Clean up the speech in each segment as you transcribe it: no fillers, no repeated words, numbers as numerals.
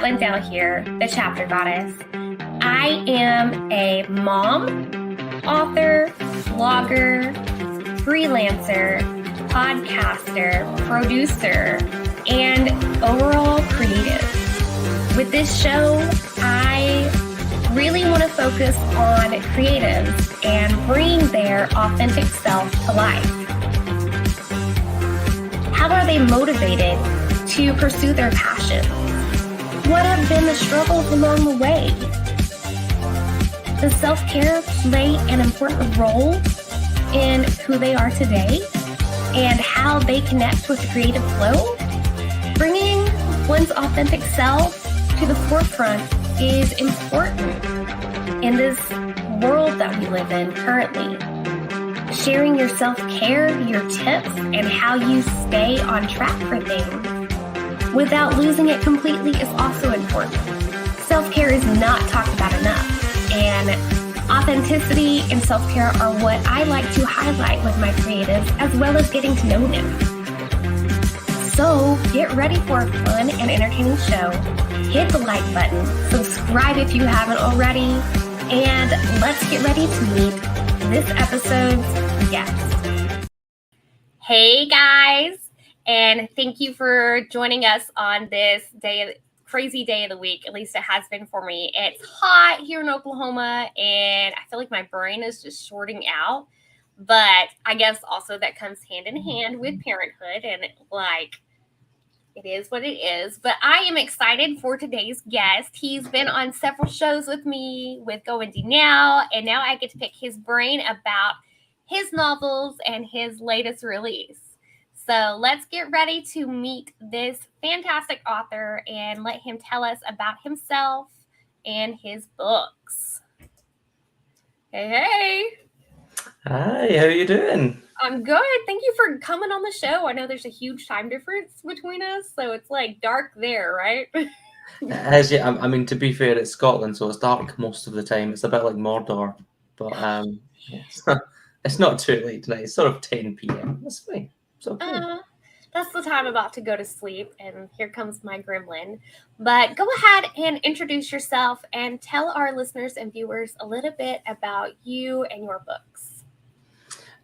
Lindsey here, the chapter goddess. I am a mom, author, blogger, freelancer, podcaster, producer, and overall creative. With this show, I really want to focus on creatives and bring their authentic self to life. How are they motivated to pursue their passions? What have been the struggles along the way? Does self-care play an important role in who they are today and how they connect with the creative flow? Bringing one's authentic self to the forefront is important in this world that we live in currently. Sharing your self-care, your tips, and how you stay on track for things without losing it completely is also important. Self-care is not talked about enough, and authenticity and self-care are what I like to highlight with my creatives, as well as getting to know them. So get ready for a fun and entertaining show. Hit the like button, subscribe if you haven't already, and let's get ready to meet this episode's guest. Hey guys! And thank you for joining us on this crazy day of the week. At least it has been for me. It's hot here in Oklahoma, and I feel like my brain is just shorting out. But I guess also that comes hand in hand with parenthood, and it is what it is. But I am excited for today's guest. He's been on several shows with me with Go Indie Now, and now I get to pick his brain about his novels and his latest release. So let's get ready to meet this fantastic author and let him tell us about himself and his books. Hey. Hi, how are you doing? I'm good. Thank you for coming on the show. I know there's a huge time difference between us, so it's like dark there, right? I mean, to be fair, it's Scotland, so it's dark most of the time. It's a bit like Mordor, but yeah, it's not too late tonight. It's sort of 10 p.m. That's fine. Okay. That's the time I'm about to go to sleep, and here comes my gremlin. But go ahead and introduce yourself and tell our listeners and viewers a little bit about you and your books.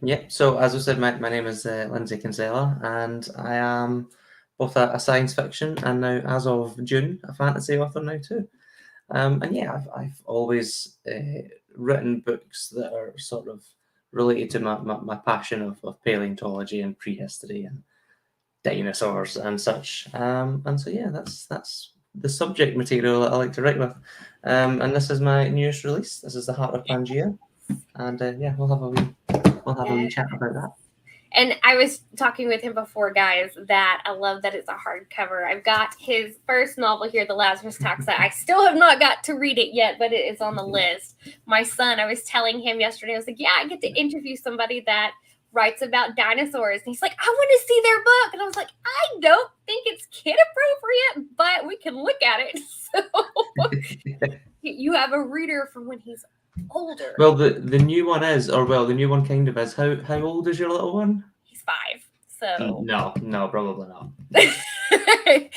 Yeah, so as I said, my name is Lindsey Kinsella, and I am both a science fiction and now, as of June, a fantasy author now too. And yeah, I've always written books that are sort of related to my passion of paleontology and prehistory and dinosaurs and such. And so yeah, that's the subject material that I like to write with. And this is my newest release. This is The Heart of Pangaea. And yeah, we'll have a wee chat about that. And I was talking with him before, guys, that I love that it's a hardcover. I've got his first novel here, The Lazarus Taxa. I still have not got to read it yet, but it is on the list. My son, I was telling him yesterday, I was like, yeah, I get to interview somebody that writes about dinosaurs. And he's like, I want to see their book. And I was like, I don't think it's kid appropriate, but we can look at it. So you have a reader for when he's older. Well, the new one is, the new one kind of is. How old is your little one? He's 5. So no, probably not.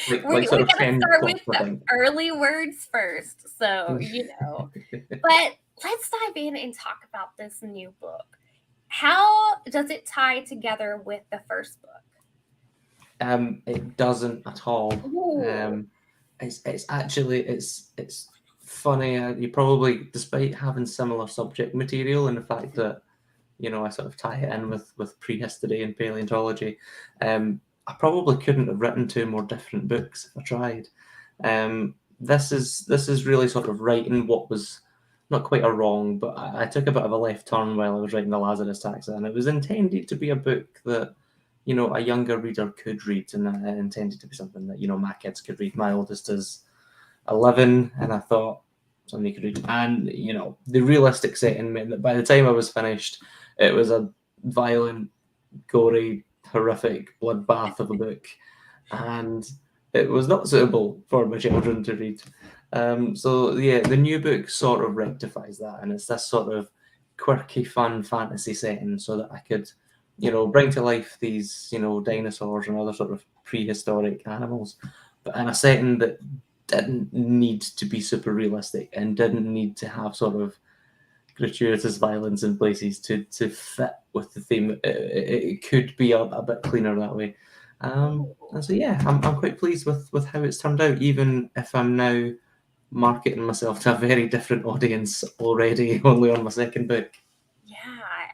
we gotta start with the early words first, so But let's dive in and talk about this new book. How does it tie together with the first book? It doesn't at all. It's actually it's funny. You probably, despite having similar subject material and the fact that I sort of tie it in with prehistory and paleontology, I probably couldn't have written 2 more different books if I tried. This is really sort of writing what was not quite a wrong, but I took a bit of a left turn while I was writing The Lazarus Taxa, and it was intended to be a book that a younger reader could read, and it intended to be something that my kids could read. My oldest is 11, and I thought something you could read. And the realistic setting meant that by the time I was finished, it was a violent, gory, horrific bloodbath of a book, and it was not suitable for my children to read. So yeah, the new book sort of rectifies that, and it's this sort of quirky, fun fantasy setting, so that I could, bring to life these, dinosaurs and other sort of prehistoric animals, but in a setting that didn't need to be super realistic and didn't need to have sort of gratuitous violence in places to fit with the theme. It could be a bit cleaner that way. And so yeah, I'm quite pleased with how it's turned out, even if I'm now marketing myself to a very different audience already, only on my second book. Yeah,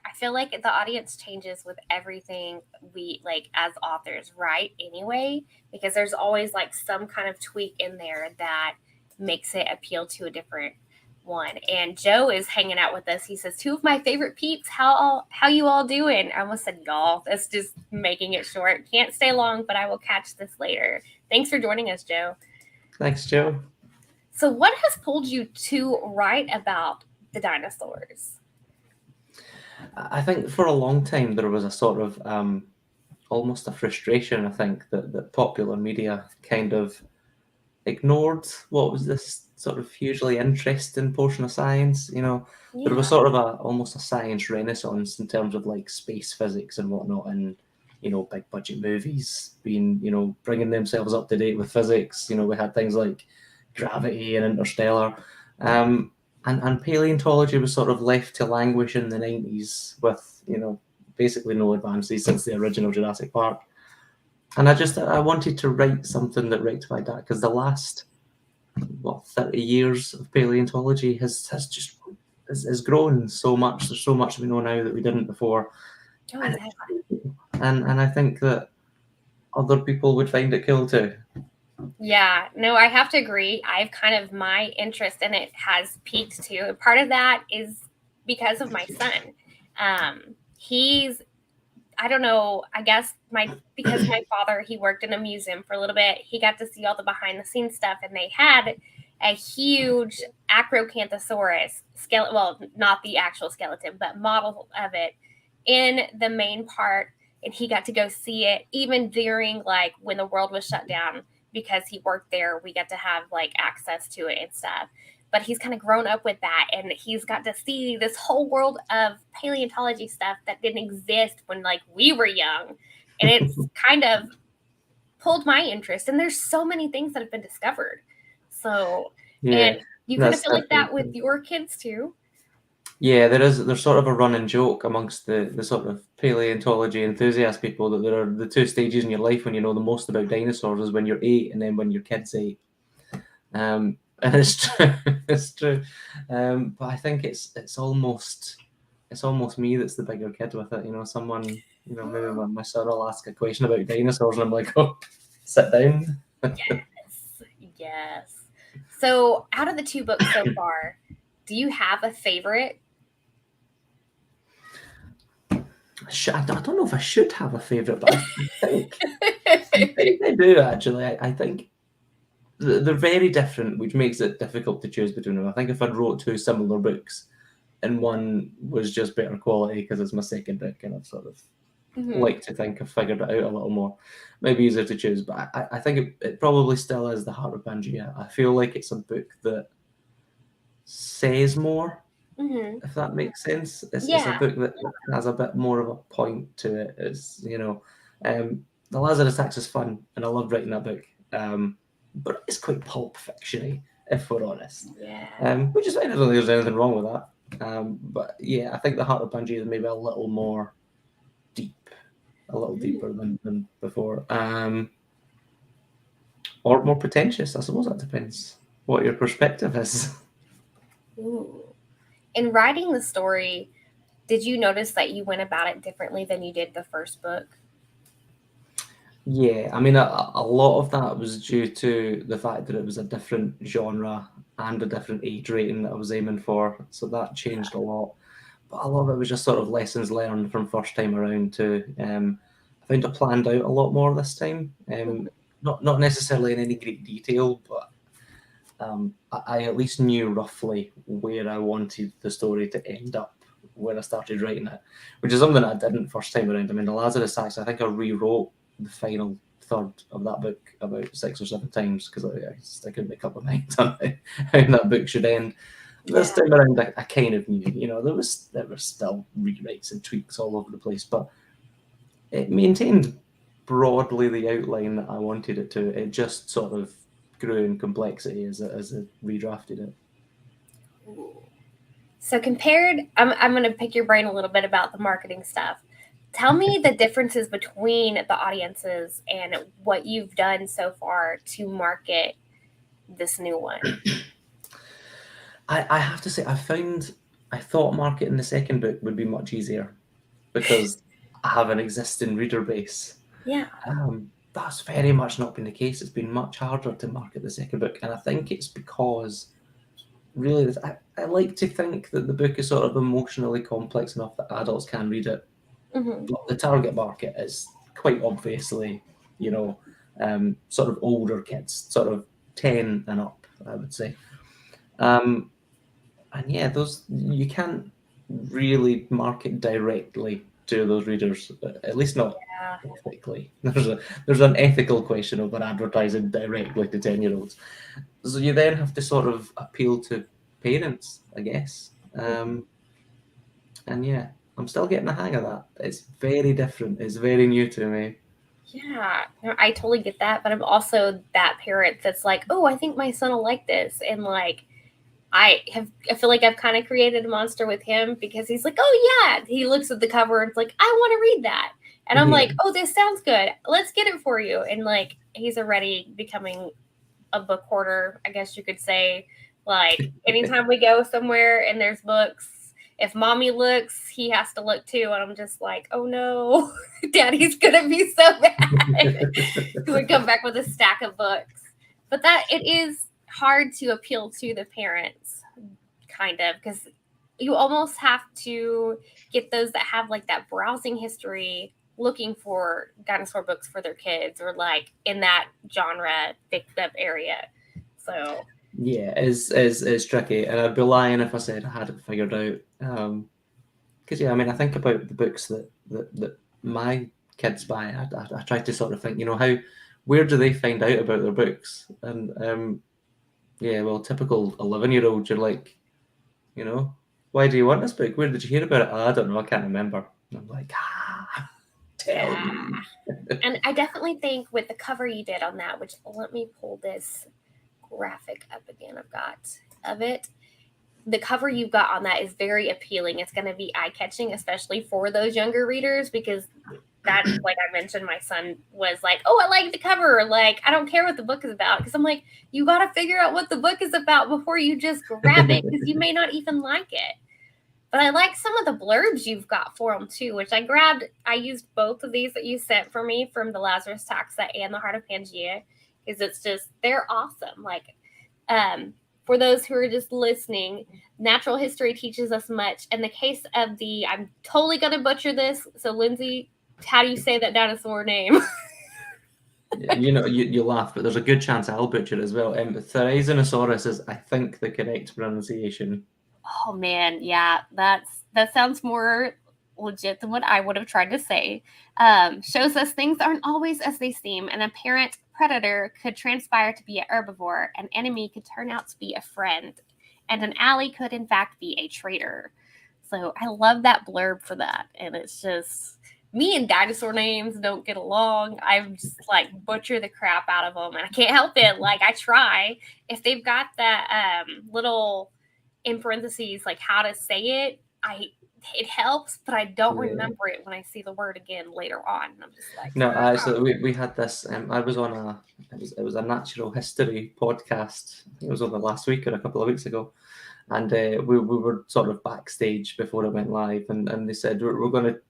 I feel like the audience changes with everything we like as authors write anyway, because there's always like some kind of tweak in there that makes it appeal to a different one. And Joe is hanging out with us. He says, two of my favorite peeps. How you all doing? I almost said y'all. That's just making it short. Can't stay long, but I will catch this later. Thanks for joining us, Joe. Thanks, Joe. So what has pulled you to write about the dinosaurs? I think for a long time there was a sort of almost a frustration, I think, that popular media kind of ignored what was this sort of hugely interesting portion of science. You know, there was sort of almost a science renaissance in terms of like space physics and whatnot, and you know, big budget movies being, you know, bringing themselves up to date with physics. You know, we had things like Gravity and Interstellar. And paleontology was sort of left to languish in the 90s with, you know, basically no advances since the original Jurassic Park. And I wanted to write something that rectified that, because the last 30 years of paleontology has grown so much. There's so much we know now that we didn't before. Oh, and, exactly. and I think that other people would find it cool too. Yeah, no, I have to agree. I've kind of, my interest in it has peaked too. And part of that is because of my son. He's, I don't know, I guess because my father, he worked in a museum for a little bit. He got to see all the behind the scenes stuff, and they had a huge Acrocanthosaurus skeleton, well, not the actual skeleton, but model of it in the main part. And he got to go see it even during like when the world was shut down. Because he worked there, we got to have like access to it and stuff. But he's kind of grown up with that, and he's got to see this whole world of paleontology stuff that didn't exist when like we were young. And it's kind of pulled my interest. And there's so many things that have been discovered. So, yeah, and you kind of feel like that with your kids too. Yeah, there's sort of a running joke amongst the sort of paleontology enthusiast people that there are the two stages in your life when you know the most about dinosaurs is when you're 8 and then when your kid's 8. And it's true, it's true. But I think it's almost me that's the bigger kid with it. You know, someone, you know, maybe my son will ask a question about dinosaurs and I'm like, oh, sit down. Yes. So out of the 2 books so far, do you have a favorite? I don't know if I should have a favourite, but I think I do actually. I think they're very different, which makes it difficult to choose between them. I think if I'd wrote 2 similar books and one was just better quality because it's my second book and I've sort of like to think I've figured it out a little more, maybe easier to choose. But I think it probably still is The Heart of Pangea. I feel like it's a book that says more. If that makes sense. It's a book that has a bit more of a point to it. It's, you know, The Lazarus Tax is fun and I love writing that book, but it's quite pulp fiction-y, if we're honest. Which is fine. I don't think there's anything wrong with that. But yeah, I think The Heart of Pangea is maybe a little more deep, a little deeper than before, or more pretentious. I suppose that depends what your perspective is. Ooh. In writing the story, did you notice that you went about it differently than you did the first book? Yeah, I mean, a lot of that was due to the fact that it was a different genre and a different age rating that I was aiming for. So that changed a lot. But a lot of it was just sort of lessons learned from first time around too. I found it planned out a lot more this time. Not necessarily in any great detail, but I at least knew roughly where I wanted the story to end up when I started writing it, which is something I didn't first time around. I mean, The Lazarus Tax, I think I rewrote the final third of that book about 6 or 7 times because I couldn't make up my mind on how that book should end. This time around, I kind of knew, you know, there were still rewrites and tweaks all over the place, but it maintained broadly the outline that I wanted it to. It just sort of grew in complexity as I redrafted it. So compared, I'm going to pick your brain a little bit about the marketing stuff. Tell me the differences between the audiences and what you've done so far to market this new one. I have to say, I thought marketing the second book would be much easier because I have an existing reader base. Yeah. That's very much not been the case. It's been much harder to market the second book, and I think it's because really I like to think that the book is sort of emotionally complex enough that adults can read it. Mm-hmm. But the target market is quite obviously, sort of older kids, sort of 10 and up, I would say. And yeah, those you can't really market directly to those readers, at least not ethically. There's an ethical question over advertising directly to 10-year-olds. So you then have to sort of appeal to parents, I guess. And yeah, I'm still getting the hang of that. It's very different. It's very new to me. Yeah, no, I totally get that, but I'm also that parent that's like, oh, I think my son will like this, and like, I feel like I've kind of created a monster with him because he's like, oh yeah, he looks at the cover and it's like, I want to read that, and I'm like, oh, this sounds good, let's get it for you, and like, he's already becoming a book hoarder, I guess you could say. Like, anytime we go somewhere and there's books, if mommy looks, he has to look too. And I'm just like, oh no, daddy's going to be so mad. He would come back with a stack of books. But that it is hard to appeal to the parents, kind of, because you almost have to get those that have like that browsing history looking for dinosaur books for their kids, or like in that genre picked up area. So yeah, it's tricky, and I'd be lying if I said I had it figured out. Because yeah, I mean, I think about the books that my kids buy. I try to sort of think, where do they find out about their books? And yeah, well, typical 11-year-old, you're like, why do you want this book? Where did you hear about it? Oh, I don't know, I can't remember. And I'm like, tell me. And I definitely think with the cover you did on that, which let me pull this graphic up again, I've got of it. The cover you've got on that is very appealing. It's going to be eye-catching, especially for those younger readers, because that, like I mentioned, my son was like, oh, I like the cover. Like, I don't care what the book is about. Because I'm like, you got to figure out what the book is about before you just grab it, because you may not even like it. But I like some of the blurbs you've got for them too, which I grabbed. I used both of these that you sent for me from the Lazarus Taxa and the Heart of Pangea, because it's just, they're awesome. Like, for those who are just listening, natural history teaches us much. In the case of I'm totally going to butcher this. So Lindsay, how do you say that dinosaur name? You laugh, but there's a good chance I'll butcher it as well. Therizinosaurus is, I think, the correct pronunciation. Oh man, yeah, that sounds more legit than what I would have tried to say. Shows us things aren't always as they seem. An apparent predator could transpire to be an herbivore, an enemy could turn out to be a friend, and an ally could in fact be a traitor. So I love that blurb for that, and it's just, me and dinosaur names don't get along. I just like butcher the crap out of them, and I can't help it. Like, I try. If they've got that little in parentheses like how to say it, it helps, but I don't remember it when I see the word again later on. And I'm just like, no, actually, we had this. I was on it was a natural history podcast. I think it was over last week or a couple of weeks ago, and we were sort of backstage before it went live, and they said we're going to.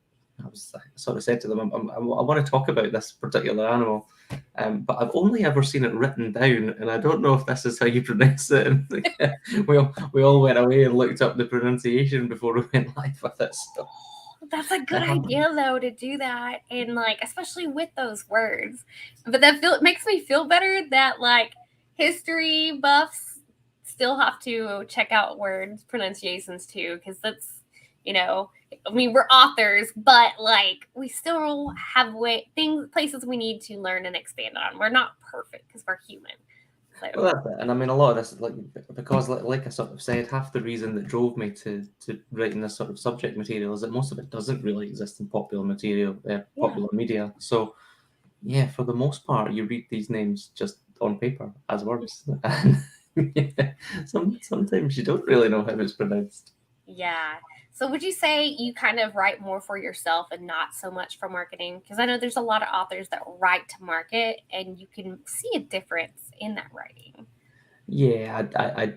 I sort of said to them, I want to talk about this particular animal, but I've only ever seen it written down, and I don't know if this is how you pronounce it. And we all went away and looked up the pronunciation before we went live with it. So. That's a good idea, though, to do that, and like, especially with those words. But that makes me feel better that like history buffs still have to check out words pronunciations too, because that's, I mean, we're authors, but like we still have places we need to learn and expand on. We're not perfect because we're human. So. Well, that's it. And I mean, a lot of this, because like I sort of said, half the reason that drove me to writing this sort of subject material is that most of it doesn't really exist in popular media. So, yeah, for the most part, you read these names just on paper as words. And yeah, sometimes you don't really know how it's pronounced. Yeah. So would you say you kind of write more for yourself and not so much for marketing? Because I know there's a lot of authors that write to market, and you can see a difference in that writing. Yeah,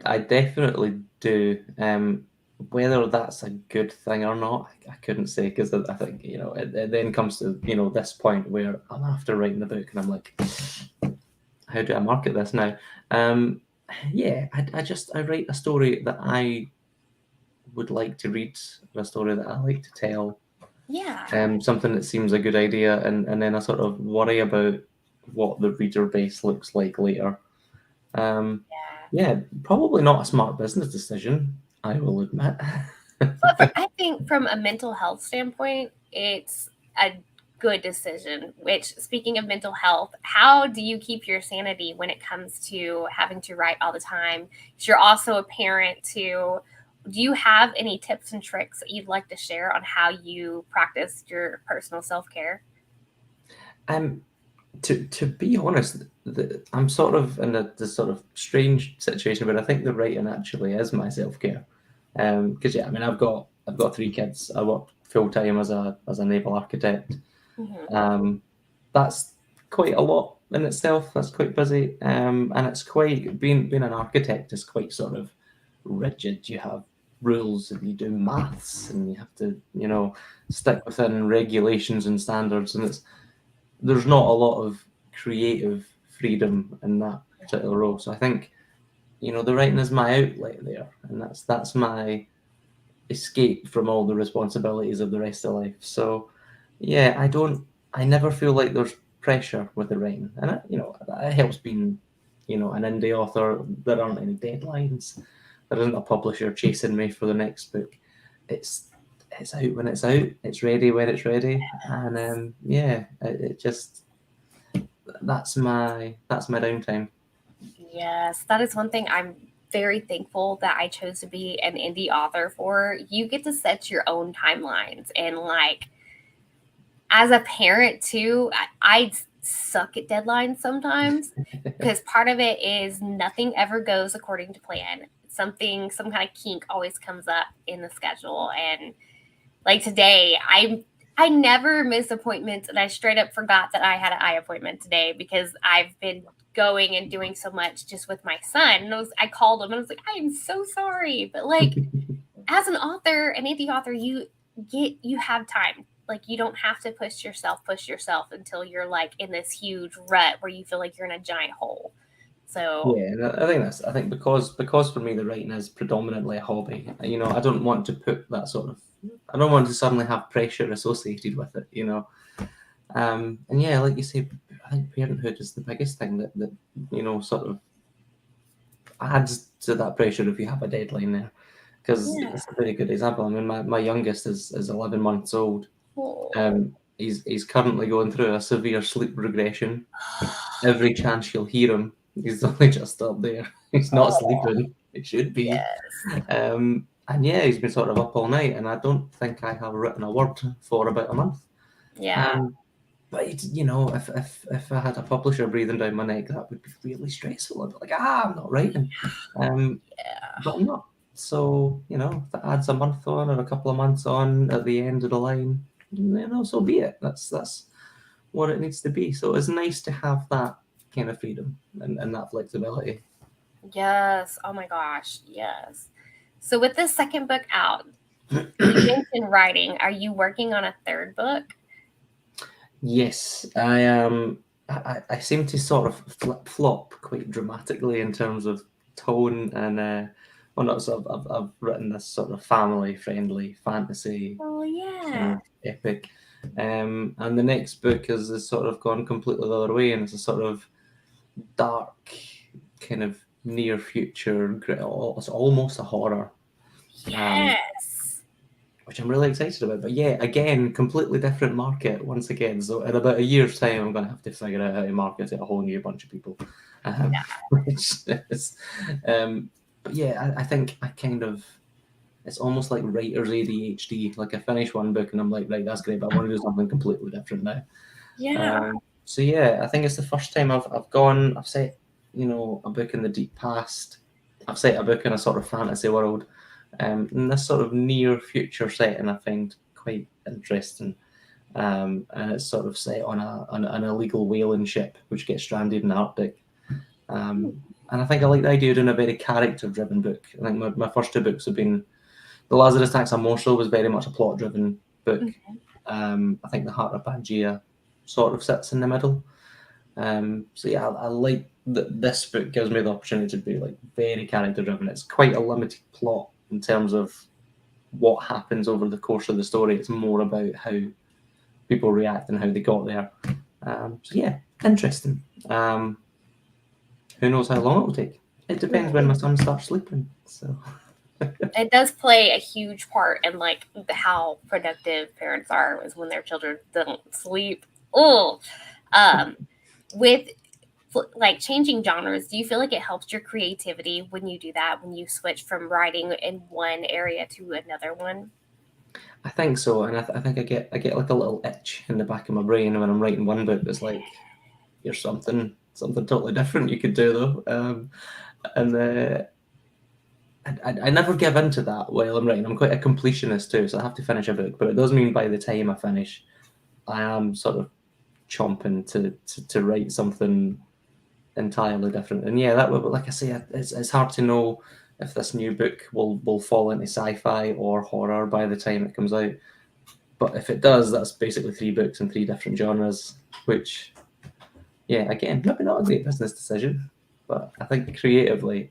I definitely do. Whether that's a good thing or not, I couldn't say, because I think, it then comes to, this point where I'm after writing the book and I'm like, how do I market this now? Yeah, I write a story that I would like to read, a story that I like to tell, Yeah. something that seems a good idea, and then I sort of worry about what the reader base looks like later. Um, Yeah. yeah, probably not a smart business decision, I will admit. But I think from a mental health standpoint, it's a good decision. Which, speaking of mental health, how do you keep your sanity when it comes to having to write all the time? 'Cause you're also a parent too. Do you have any tips and tricks that you'd like to share on how you practice your personal self-care? Um, to be honest, I'm sort of in this sort of strange situation where I think the writing actually is my self care. Because yeah, I mean, I've got 3 kids. I work full time as a naval architect. Mhm. That's quite a lot in itself. That's quite busy. And it's quite, being an architect is quite sort of rigid. You have rules and you do maths and you have to, stick within regulations and standards. And there's not a lot of creative freedom in that particular role. So I think, the writing is my outlet there, and that's my escape from all the responsibilities of the rest of life. So yeah, I never feel like there's pressure with the writing, and it helps being, an indie author. There aren't any deadlines. There isn't a publisher chasing me for the next book. It's it's out when it's out. It's ready when it's ready, and yeah, it just that's my downtime. Yes, that is one thing I'm very thankful that I chose to be an indie author for. You get to set your own timelines, and like as a parent too, I suck at deadlines sometimes because part of it is nothing ever goes according to plan. Some kind of kink always comes up in the schedule, and like today, I never miss appointments, and I straight up forgot that I had an eye appointment today because I've been going and doing so much just with my son. And I called him and I was like, I am so sorry, but like as an author, an indie author, you have time. Like you don't have to push yourself until you're like in this huge rut where you feel like you're in a giant hole. So Yeah, and I think because for me the writing is predominantly a hobby. I don't want to put that sort of, I don't want to suddenly have pressure associated with it. And yeah, like you say, I think parenthood is the biggest thing that sort of adds to that pressure if you have a deadline there. Because yeah. it's a very good example. I mean, my youngest is 11 months old. Oh. He's currently going through a severe sleep regression. Every chance you'll hear him, he's only just up there. He's not sleeping. He should be. Yes. And yeah, he's been sort of up all night, and I don't think I have written a word for about a month. Yeah. But if I had a publisher breathing down my neck, that would be really stressful. I'd be like, I'm not writing. But I'm not. So, if that adds a month on or a couple of months on at the end of the line, so be it. That's what it needs to be. So it's nice to have that kind of freedom and that flexibility. Yes. Oh my gosh. Yes. So with this second book out, you mentioned writing. Are you working on a third book? Yes, I am. I seem to sort of flip flop quite dramatically in terms of tone and well, not sort of. I've written this sort of family friendly fantasy Oh kind yeah. of epic, and the next book has sort of gone completely the other way, and it's a sort of dark kind of near future. It's almost a horror. Yes. Which I'm really excited about. But yeah, again, completely different market once again. So in about a year's time, I'm going to have to figure out how to market it a whole new bunch of people. Which is, but yeah, I think it's almost like writer's ADHD. Like I finish one book and I'm like, right, that's great, but I want to do something completely different now. Yeah. So yeah, I think it's the first time I've set a book in the deep past. I've set a book in a sort of fantasy world. And this sort of near future setting I find quite interesting. And it's sort of set on an illegal whaling ship which gets stranded in the Arctic. And I think I like the idea of doing a very character-driven book. I think my first two books have been The Lazarus Attacks a Morsel was very much a plot-driven book. I think The Heart of Pangea sort of sits in the middle. So yeah, I like that this book gives me the opportunity to be like very character-driven. It's quite a limited plot in terms of what happens over the course of the story. It's more about how people react and how they got there. So yeah, interesting. Who knows how long it will take? It depends when my son starts sleeping. So it does play a huge part in like how productive parents are is when their children don't sleep. With like changing genres, do you feel like it helps your creativity when you do that, when you switch from writing in one area to another one? I think so, and I think I get like a little itch in the back of my brain when I'm writing one book. It's like here's something totally different you could do though, and I never give into that while I'm writing. I'm quite a completionist too, so I have to finish a book, but it does mean by the time I finish, I am sort of chomping to write something entirely different. And yeah, that would, like I say, it's hard to know if this new book will fall into sci-fi or horror by the time it comes out. But if it does, that's basically 3 books in 3 different genres, which, yeah, again, maybe not a great business decision, but I think creatively,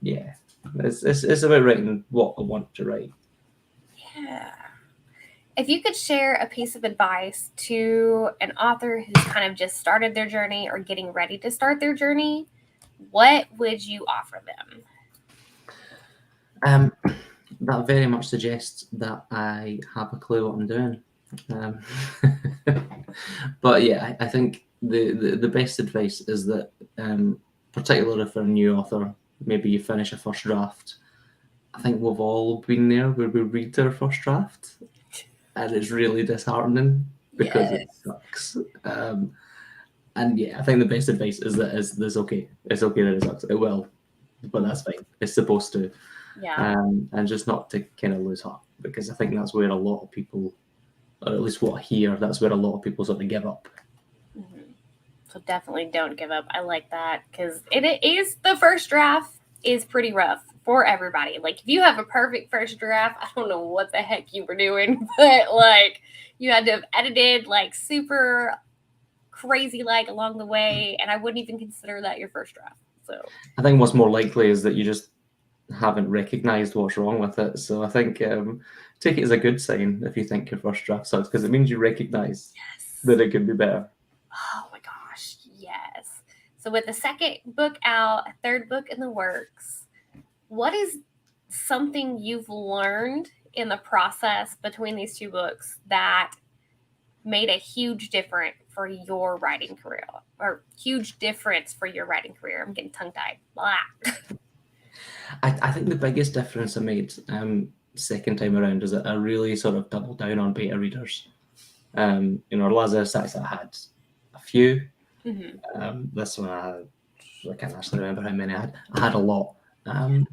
it's about writing what I want to write. Yeah. If you could share a piece of advice to an author who's kind of just started their journey or getting ready to start their journey, what would you offer them? That very much suggests that I have a clue what I'm doing. But yeah, I think the best advice is that, particularly for a new author, maybe you finish a first draft. I think we've all been there where we read our first draft and it's really disheartening because it sucks. And yeah, I think the best advice is that it's okay. It's okay that it sucks. It will, but that's fine. It's supposed to. Yeah. And just not to kind of lose heart, because I think that's where a lot of people, or at least what I hear, that's where a lot of people sort of give up. So definitely don't give up. I like that because it is the first draft is pretty rough for everybody. Like if you have a perfect first draft, I don't know what the heck you were doing, but like you had to have edited like super crazy like along the way, and I wouldn't even consider that your first draft. So I think what's more likely is that you just haven't recognized what's wrong with it. So I think take it as a good sign if you think your first draft sucks, because it means you recognize that it could be better. Oh my gosh, yes. So with the second book out, a third book in the works, what is something you've learned in the process between these 2 books that made a huge difference for your writing career, or huge difference for your writing career? I'm getting tongue-tied. Blah. I think the biggest difference I made second time around is that I really sort of doubled down on beta readers. Lazarus Attacks I had a few. This one I can't actually remember how many I had. I had a lot. And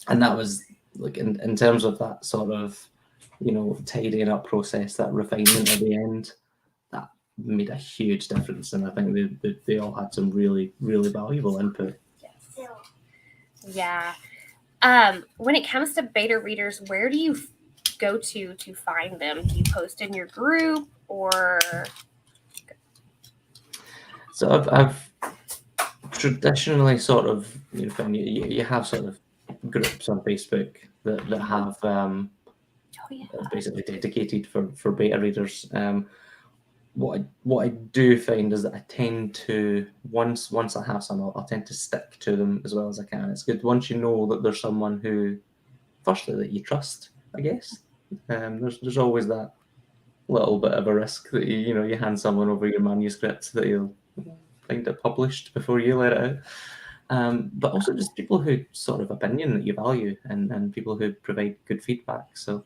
that was like in terms of that sort of, tidying up process, that refinement at the end, that made a huge difference. And I think they all had some really, really valuable input. Yeah. When it comes to beta readers, where do you go to find them? Do you post in your group or? So I've traditionally sort of, you have sort of groups on Facebook that have basically dedicated for beta readers. What I do find is that I tend to once I have some, I'll tend to stick to them as well as I can. It's good once you know that there's someone who, firstly, that you trust, I guess. There's always that little bit of a risk that you hand someone over your manuscript that you'll find it published before you let it out. But also just people who sort of opinion that you value and people who provide good feedback. So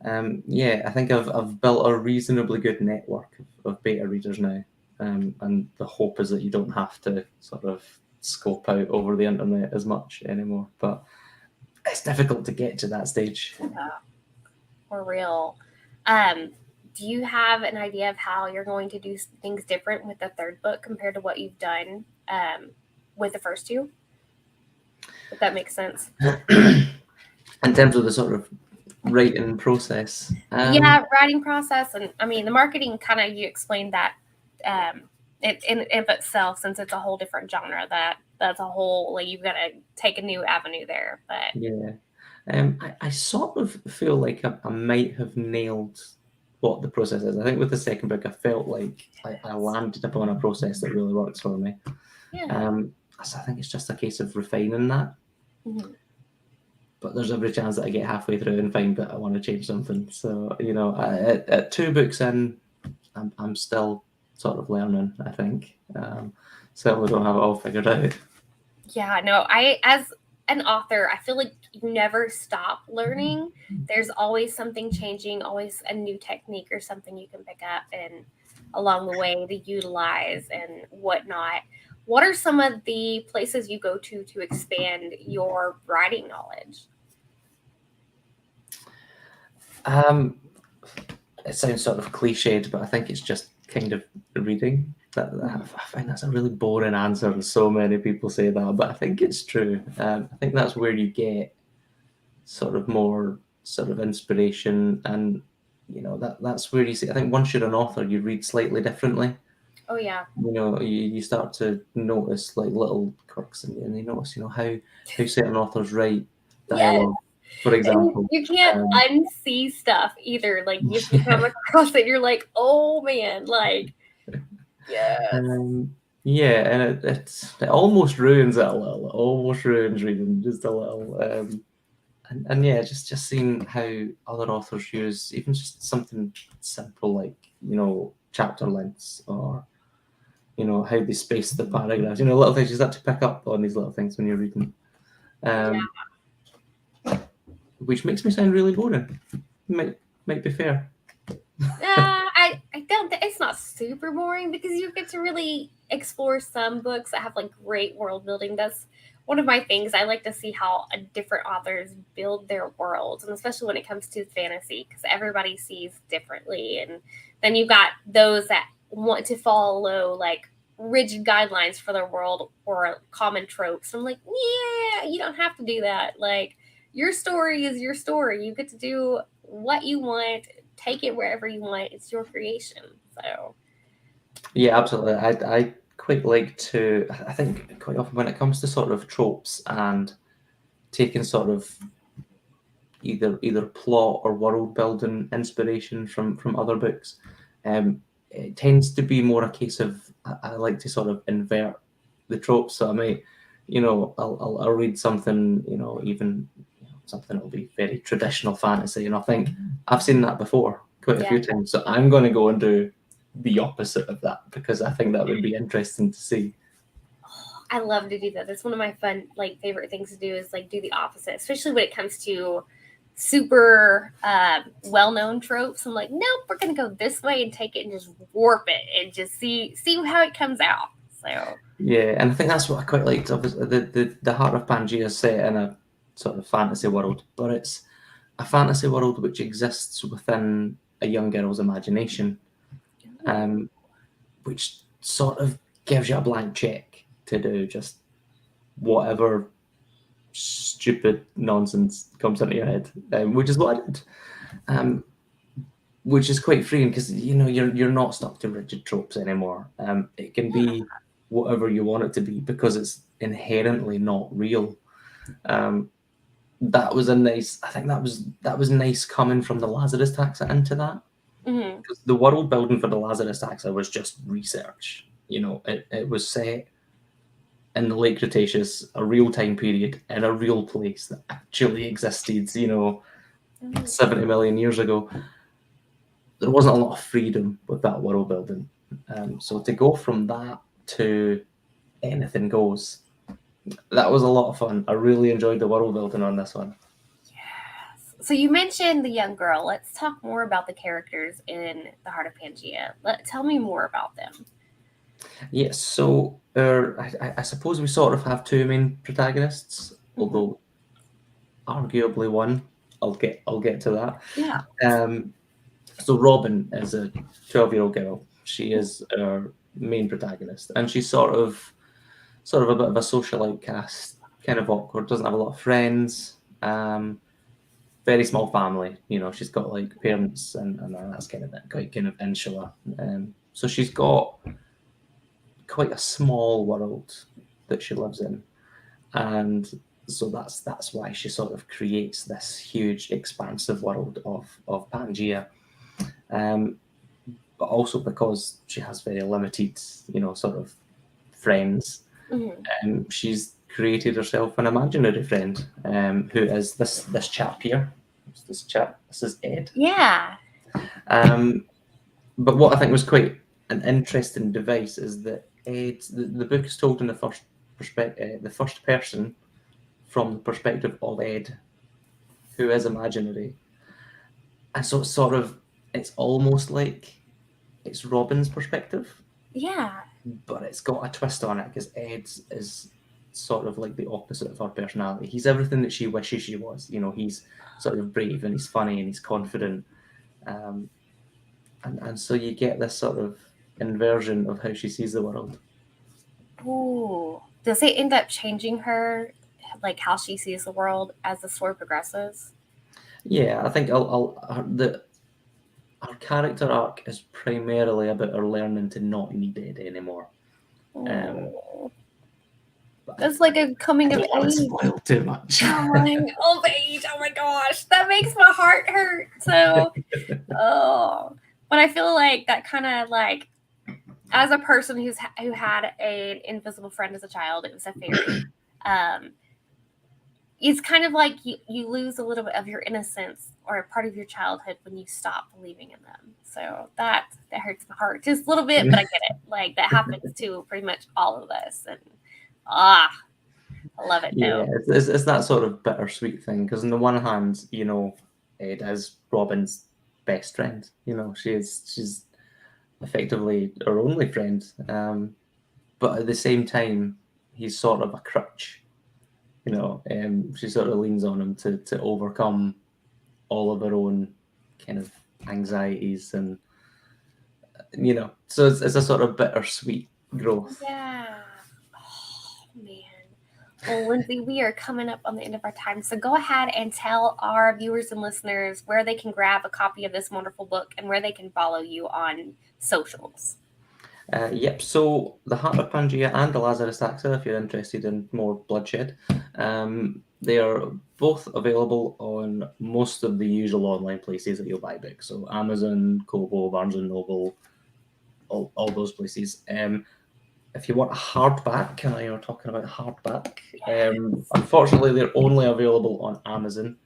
I think I've built a reasonably good network of beta readers now. and the hope is that you don't have to sort of scope out over the internet as much anymore. But it's difficult to get to that stage. For real. Do you have an idea of how you're going to do things different with the third book compared to what you've done with the first two? If that makes sense. In terms of the sort of writing process. Writing process. And I mean, the marketing kind of, you explained that it in itself, since it's a whole different genre, that's a whole, like, you've got to take a new avenue there. But yeah. I sort of feel like I might have nailed what the process is. I think with the second book, I felt like I landed upon a process that really works for me. yeah. So I think it's just a case of refining that. Mm-hmm. But there's every chance that I get halfway through and find that I want to change something. So, at 2 books in, I'm still sort of learning, I think. So we don't have it all figured out. Yeah, no, as an author, I feel like you never stop learning. There's always something changing, always a new technique or something you can pick up and along the way to utilize and whatnot. What are some of the places you go to expand your writing knowledge? It sounds sort of cliched, but I think it's just kind of reading. I find that's a really boring answer, and so many people say that, but I think it's true. I think that's where you get sort of more sort of inspiration, and that's where you see. I think once you're an author, you read slightly differently. Oh yeah. You start to notice like little quirks, and you notice how certain authors write dialogue. Yes. For example, and you can't unsee stuff either. Like if you come across it, you're like, oh man, like yes. Yeah, and it almost ruins it a little. It almost ruins reading just a little. And yeah, just seeing how other authors use even just something simple like chapter lengths, or how they space the paragraphs. Little things you start to pick up on these little things when you're reading. Which makes me sound really boring. Might be fair. I don't think it's not super boring, because you get to really explore some books that have like great world building. That's one of my things. I like to see how different authors build their worlds, and especially when it comes to fantasy, because everybody sees differently. And then you've got those that want to follow like rigid guidelines for their world or common tropes. I'm like, yeah, you don't have to do that. Like, your story is your story. You get to do what you want, take it wherever you want. It's your creation. So yeah, absolutely. I quite like to. I think quite often when it comes to sort of tropes and taking sort of either plot or world building inspiration from other books, it tends to be more a case of I like to sort of invert the tropes. So I might, I'll read something, even something that'll be very traditional fantasy, and I think I've seen that before quite a few times. So I'm going to go and do the opposite of that, because I think that would be interesting to see. I love to do that. That's one of my favorite things to do, is like do the opposite, especially when it comes to super well-known tropes. I'm like, nope, we're going to go this way and take it and just warp it and just see how it comes out. So yeah, and I think that's what I quite liked. Obviously, the Heart of Pangea is set in a sort of fantasy world, but it's a fantasy world which exists within a young girl's imagination, which sort of gives you a blank check to do just whatever stupid nonsense comes into your head, which is what I did, which is quite freeing, because you're not stuck to rigid tropes anymore. It can be whatever you want it to be, because it's inherently not real. That was I think that was nice coming from the Lazarus Taxa into that. Because the world building for the Lazarus Taxa was just research. It was set in the late Cretaceous, a real time period, in a real place that actually existed, 70 million years ago. There wasn't a lot of freedom with that world building. So to go from that to anything goes, that was a lot of fun. I really enjoyed the world building on this one. Yes. So you mentioned the young girl. Let's talk more about the characters in The Heart of Pangea. Tell me more about them. Yes, so I suppose we sort of have two main protagonists, although arguably one. I'll get to that. Yeah. So Robin is a 12-year-old girl. She is our main protagonist, and she's sort of a bit of a social outcast, kind of awkward, doesn't have a lot of friends. Very small family, she's got like parents and that's kind of it, quite kind of insular. So she's got quite a small world that she lives in, and so that's why she sort of creates this huge expansive world of Pangea, but also because she has very limited sort of friends. She's created herself an imaginary friend, who is this chap here. This is Ed. Yeah. But what I think was quite an interesting device is that Ed, the book is told in the first person from the perspective of Ed, who is imaginary, and so it's almost like it's Robin's perspective. Yeah. But it's got a twist on it because Ed is sort of like the opposite of her personality. He's everything that she wishes she was. He's sort of brave and he's funny and he's confident. And so you get this sort of inversion of how she sees the world. Ooh. Does it end up changing her, like how she sees the world as the story progresses? Yeah, I think our character arc is primarily about her learning to not need Ed anymore. That's like a coming of age. Spoiled too much. Coming of age. Oh my gosh, that makes my heart hurt. So, but I feel like that kind of like, as a person who had an invisible friend as a child, it was a fairy. It's kind of like you lose a little bit of your innocence or a part of your childhood when you stop believing in them. So that hurts my heart just a little bit, but I get it. Like that happens to pretty much all of us, and I love it. Yeah, it's that sort of bittersweet thing because on the one hand, Ed is Robin's best friend. She's effectively her only friend, but at the same time, he's sort of a crutch. She sort of leans on him to overcome all of her own kind of anxieties, and so it's a sort of bittersweet growth. Yeah. Oh man. Well, Lindsey, we are coming up on the end of our time, so go ahead and tell our viewers and listeners where they can grab a copy of this wonderful book and where they can follow you on socials. Yep, so The Heart of Pangea and The Lazarus Taxa, if you're interested in more bloodshed, they are both available on most of the usual online places that you'll buy books. So Amazon, Kobo, Barnes & Noble, all those places. If you want a hardback, and you're talking about hardback, unfortunately they're only available on Amazon.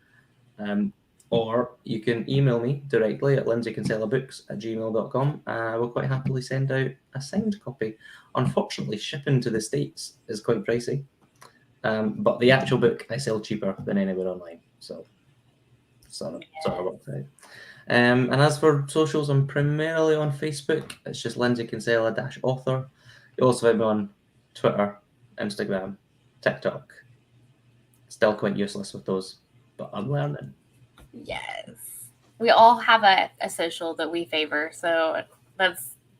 Or you can email me directly at lindseykinsellabooks@gmail.com. I will quite happily send out a signed copy. Unfortunately, shipping to the States is quite pricey. But the actual book I sell cheaper than anywhere online. So sort of works out. And as for socials, I'm primarily on Facebook. It's just Lindsey Kinsella -author. You also find me on Twitter, Instagram, TikTok. Still quite useless with those, but I'm learning. Yes. We all have a social that we favor. So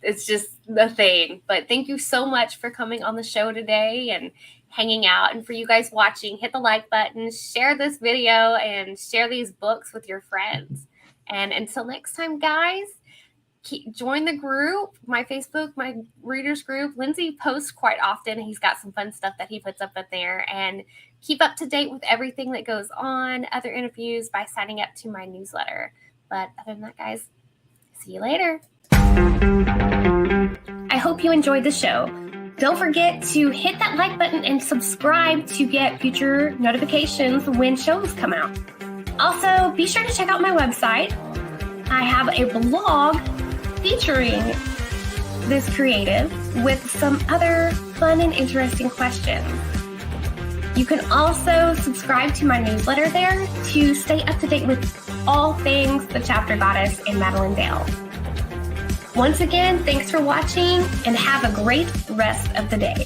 it's just the thing. But thank you so much for coming on the show today and hanging out. And for you guys watching, hit the like button, share this video, and share these books with your friends. And until next time, guys, join the group, my Facebook, my readers group. Lindsey posts quite often. He's got some fun stuff that he puts up there, and keep up to date with everything that goes on, other interviews, by signing up to my newsletter. But other than that, guys, see you later. I hope you enjoyed the show. Don't forget to hit that like button and subscribe to get future notifications when shows come out. Also, be sure to check out my website. I have a blog featuring this creative with some other fun and interesting questions. You can also subscribe to my newsletter there to stay up to date with all things the Chapter Goddess and Madilynn Dale. Once again, thanks for watching and have a great rest of the day.